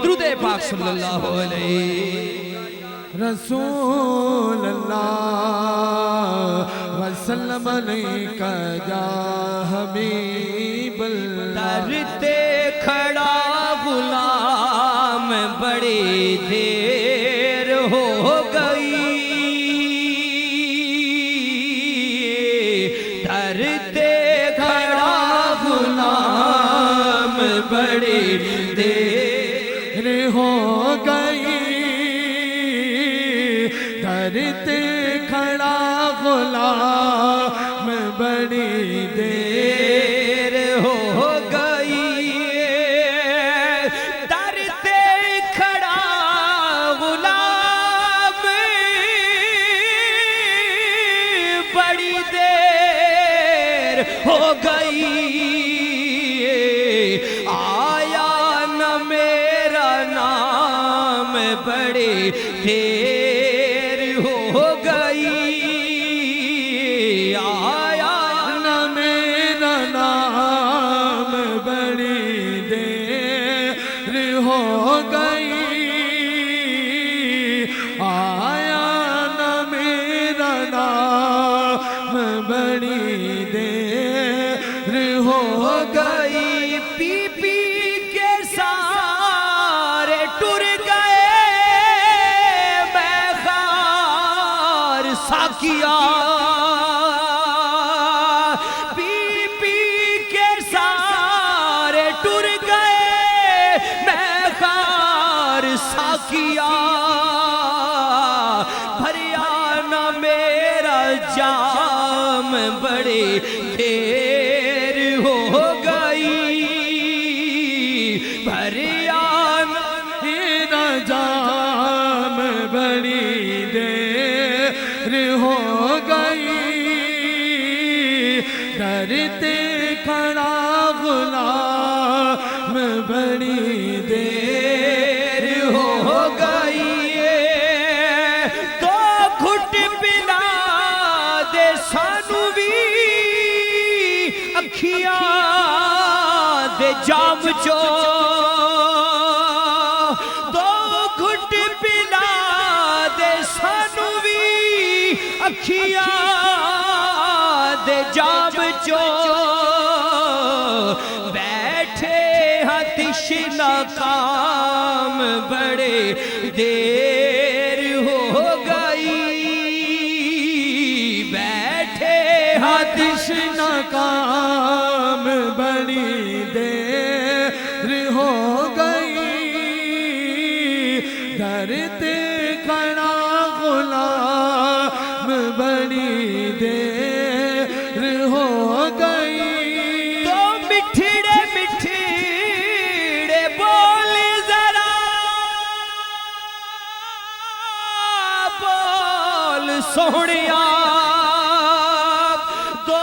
درود پاک صلی اللہ علیہ رسول اللہ وسلم علیکہ یا حبیب اللہ۔ درتے کھڑا غلام بڑی دیر ہو گئی، درتے کھڑا غلام بڑی دیر ہو گئی، درتے کھڑا غلام بڑی دیر ہو گئی، درتے کھڑا غلام بڑی دیر ہو گئی، آیا نہ میرا نام بڑی دیر ہو گئی، آیا نہ میرا نام بڑی دیر ہو گئی، آیا نہ میرا نام بڑی دیر ہو گئی، پی پی کے سارے ٹر گئے، میں خار ساکیا، پی پی کے سارے ٹر گئے، میں خار ساکیا، بھریا نہ میرا جام بڑی دیر ہو گئی، بھریا میرا جام بڑی دیر ہو گئی، درتے کھڑا غلام بڑی دیر ہو گئی، تو گھٹ پلا دے سانو بھی اکھیاں دے جام چو، تو گھٹ پلا دے سانو بھی اکھیاں دے جام چو، بیٹھے ہاں تشنا کام بڑے دیر ہو گئی، بیٹھے ہاں تشنا کام بڑی دیر ہو گئی، درتے کھڑا غلام بڑی دیر ہو گئی، تو مٹھڑے مٹھڑے بول ذرا بول سوہنیا، تو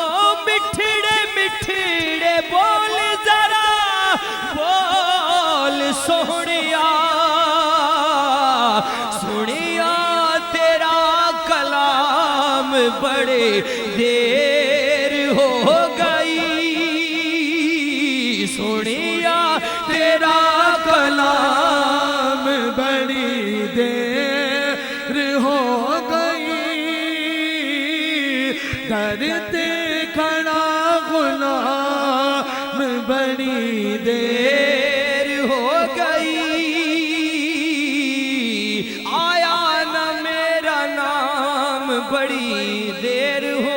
مٹھڑے مٹھڑے بول ذرا بول سوہنیا، سنیا تیرا کلام بڑے دیر ہو گئی، سنیا تیرا کلام بڑی دیر ہو گئی، درتے کھڑا غلام بڑی دیر ہو گئی، آیا نہ میرا نام بڑی دیر ہو